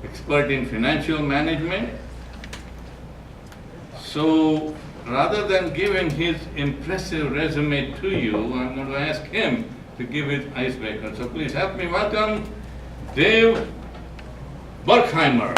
expert in financial management. So rather than giving his impressive resume to you, I'm going to ask him to give his icebreaker. So please help me welcome Dave Berkheimer.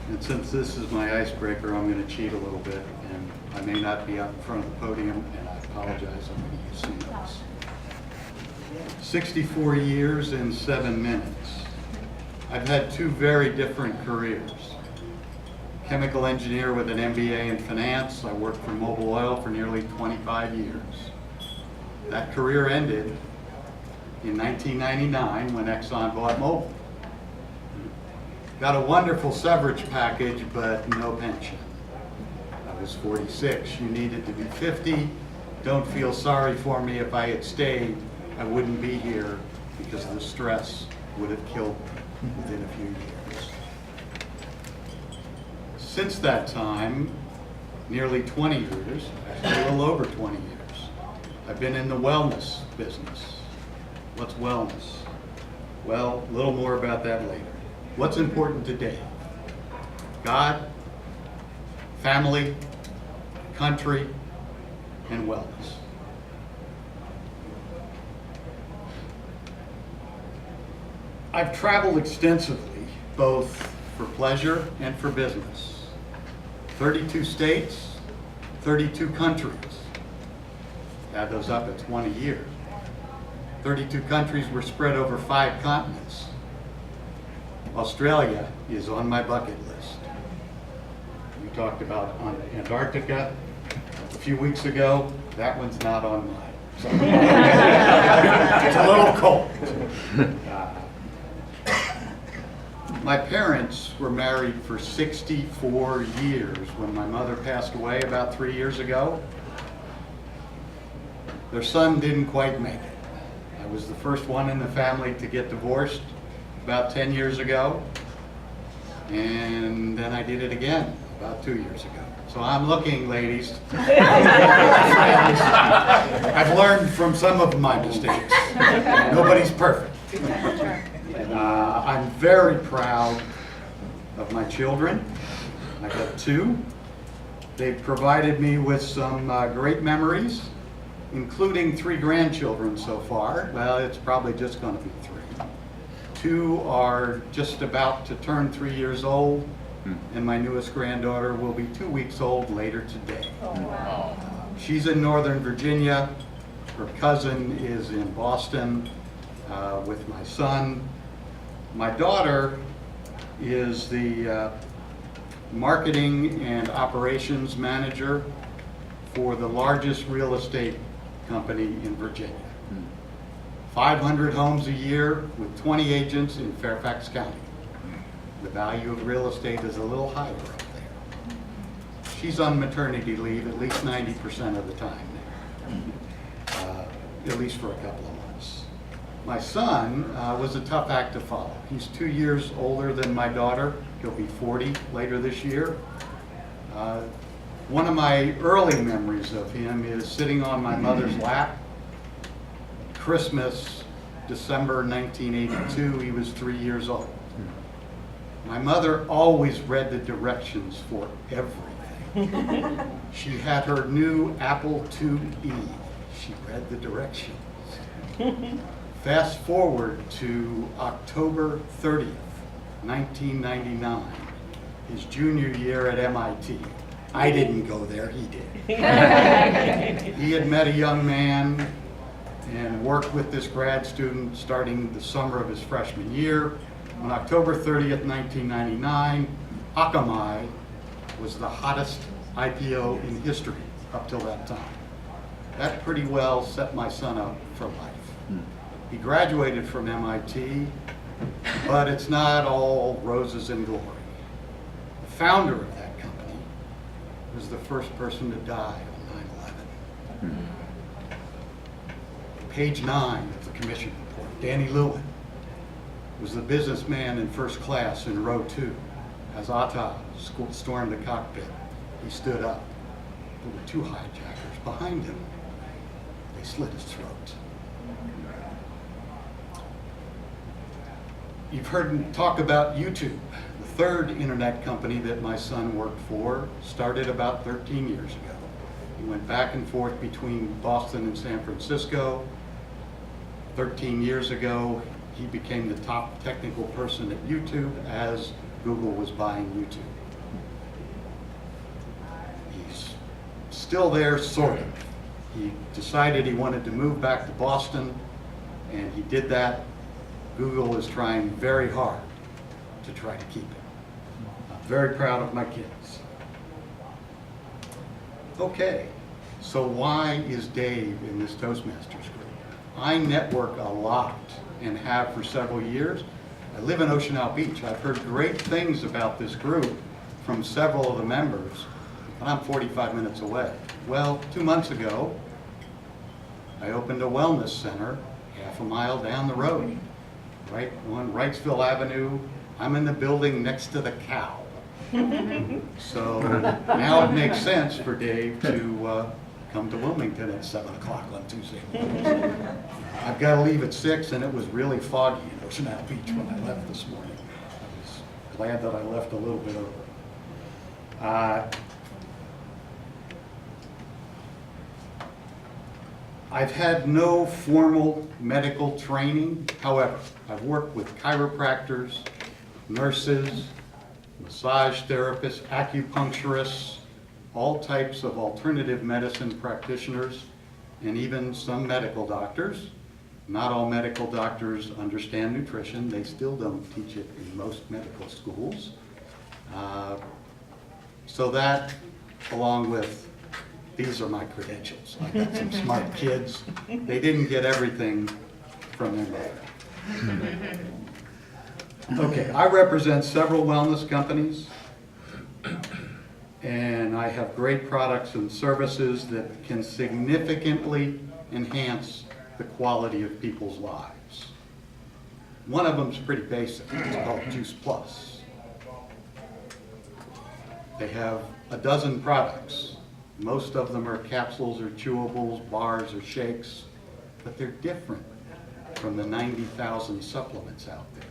And since this is my icebreaker, I'm going to cheat a little bit, and I may not be up in front of the podium, and I apologize, I'm going to use some notes. 64 years and 7 minutes. I've had two very different careers. Chemical engineer with an MBA in finance. I worked for Mobil Oil for nearly 25 years. That career ended in 1999 when Exxon bought Mobil. Got a wonderful severance package, but no pension. I was 46. You needed to be 50. Don't feel sorry for me. If I had stayed, I wouldn't be here because the stress would have killed me within a few years. Since that time, nearly 20 years, actually a little over 20 years, I've been in the wellness business. What's wellness? Well, a little more about that later. What's important today? God, family, country, and wellness. I've traveled extensively, both for pleasure and for business. 32 states, 32 countries. Add those up at 20 years. 32 countries were spread over 5 continents. Australia is on my bucket list. We talked about Antarctica a few weeks ago. That one's not on mine. So it's a little cold. My parents were married for 64 years. When my mother passed away about 3 years ago, their son didn't quite make it. I was the first one in the family to get divorced about 10 years ago, and then I did it again about 2 years ago. So I'm looking, ladies. I've learned from some of my mistakes. Nobody's perfect. I'm very proud of my children. I got 2. They've provided me with some great memories, including 3 grandchildren so far. Well, it's probably just going to be 3. 2 are just about to turn 3 years old, and my newest granddaughter will be 2 weeks old later today. Oh, wow. She's in Northern Virginia. Her cousin is in Boston with my son. My daughter is the marketing and operations manager for the largest real estate company in Virginia. 500 homes a year with 20 agents in Fairfax County. The value of real estate is a little higher up there. She's on maternity leave at least 90% of the time there, at least for a couple of months. My son was a tough act to follow. He's 2 years older than my daughter. He'll be 40 later this year. One of my early memories of him is sitting on my mother's lap. Christmas, December 1982, he was 3 years old. My mother always read the directions for everything. She had her new Apple IIe. She read the directions. Fast forward to October 30th, 1999, his junior year at MIT. I didn't go there, he did. He had met a young man and worked with this grad student starting the summer of his freshman year. On October 30th, 1999, Akamai was the hottest IPO in history up till that time. That pretty well set my son up for life. He graduated from MIT, but it's not all roses and glory. The founder of that company was the first person to die on 9/11. Page 9 of the commission report, Danny Lewin was the businessman in first class in row 2. As Atta stormed the cockpit, he stood up. There were 2 hijackers behind him. They slit his throat. You've heard me talk about YouTube. The third internet company that my son worked for started about 13 years ago. He went back and forth between Boston and San Francisco. 13 years ago, he became the top technical person at YouTube as Google was buying YouTube. He's still there, sort of. He decided he wanted to move back to Boston, and he did that. Google is trying very hard to try to keep him. I'm very proud of my kids. Okay, so why is Dave in this Toastmasters group? I network a lot and have for several years. I live in Ocean Isle Beach. I've heard great things about this group from several of the members, but I'm 45 minutes away. Well, 2 months ago, I opened a wellness center half a mile down the road, right on Wrightsville Avenue. I'm in the building next to the cow. So now it makes sense for Dave to come to Wilmington at 7 o'clock on Tuesday mornings. I've got to leave at 6, and it was really foggy in Ocean Isle Beach when I left this morning. I was glad that I left a little bit early. I've had no formal medical training. However, I've worked with chiropractors, nurses, massage therapists, acupuncturists, all types of alternative medicine practitioners, and even some medical doctors. Not all medical doctors understand nutrition. They still don't teach it in most medical schools. So that, along with, these are my credentials. I got some smart kids. They didn't get everything from their mother. Okay, I represent several wellness companies, and I have great products and services that can significantly enhance the quality of people's lives. One of them is pretty basic. It's called Juice Plus. They have a dozen products. Most of them are capsules or chewables, bars or shakes, but they're different from the 90,000 supplements out there.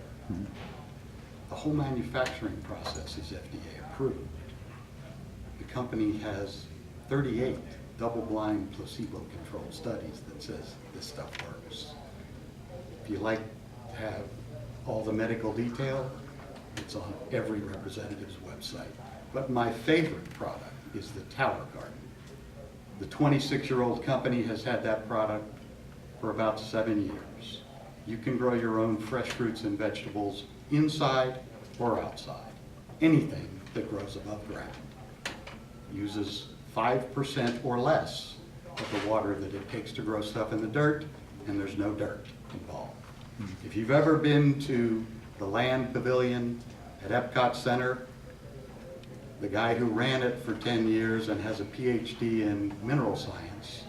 The whole manufacturing process is FDA approved. The company has 38 double-blind placebo-controlled studies that says this stuff works. If you like to have all the medical detail, it's on every representative's website. But my favorite product is the Tower Garden. The 26-year-old company has had that product for about 7 years. You can grow your own fresh fruits and vegetables inside or outside. Anything that grows above ground uses 5% or less of the water that it takes to grow stuff in the dirt, and there's no dirt involved. If you've ever been to the Land Pavilion at Epcot Center, the guy who ran it for 10 years and has a PhD in mineral science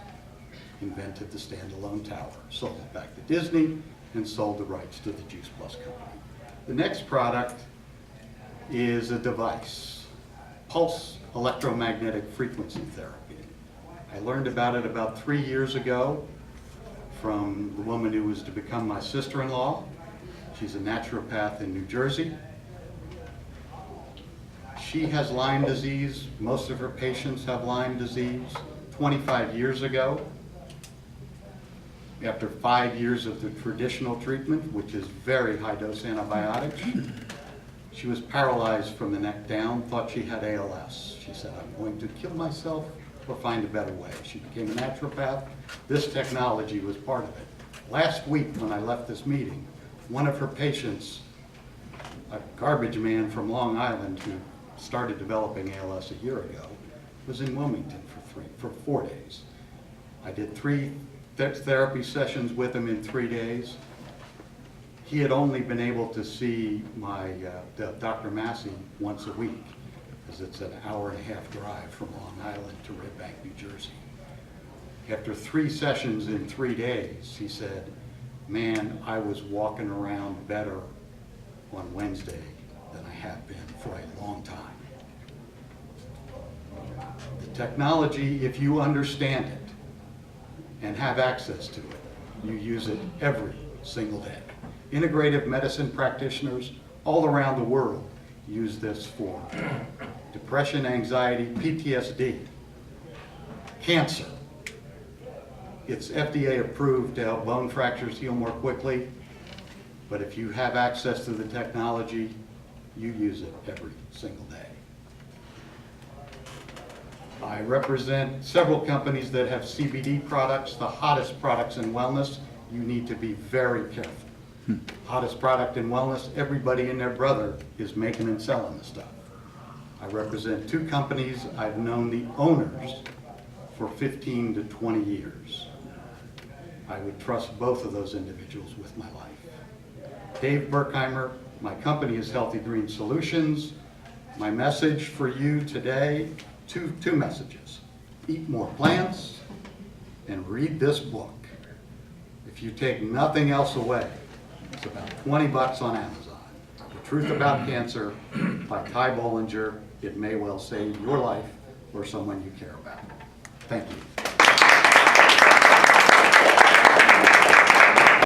invented the standalone tower, sold it back to Disney, and sold the rights to the Juice Plus company. The next product is a device, pulse electromagnetic frequency therapy. I learned about it about 3 years ago from the woman who was to become my sister-in-law. She's a naturopath in New Jersey. She has Lyme disease. Most of her patients have Lyme disease. 25 years ago, after 5 years of the traditional treatment, which is very high-dose antibiotics, she was paralyzed from the neck down, thought she had ALS. She said, I'm going to kill myself or find a better way. She became a naturopath. This technology was part of it. Last week when I left this meeting, one of her patients, a garbage man from Long Island who started developing ALS a year ago, was in Wilmington for 4 days. I did 3 therapy sessions with him in 3 days. He had only been able to see my Dr. Massey once a week, because it's an hour-and-a-half drive from Long Island to Red Bank, New Jersey. After 3 sessions in 3 days, he said, man, I was walking around better on Wednesday than I have been for a long time. The technology, if you understand it and have access to it. You use it every single day. Integrative medicine practitioners all around the world use this for depression, anxiety, PTSD, cancer. It's FDA approved to help bone fractures heal more quickly, but if you have access to the technology, you use it every single day. I represent several companies that have CBD products, the hottest products in wellness. You need to be very careful. Hottest product in wellness, everybody and their brother is making and selling the stuff. I represent 2 companies. I've known the owners for 15 to 20 years. I would trust both of those individuals with my life. Dave Berkheimer, my company is Healthy Green Solutions. My message for you today, two messages. Eat more plants and read this book. If you take nothing else away, it's about 20 bucks on Amazon. The Truth About Cancer by Ty Bollinger. It may well save your life or someone you care about. Thank you.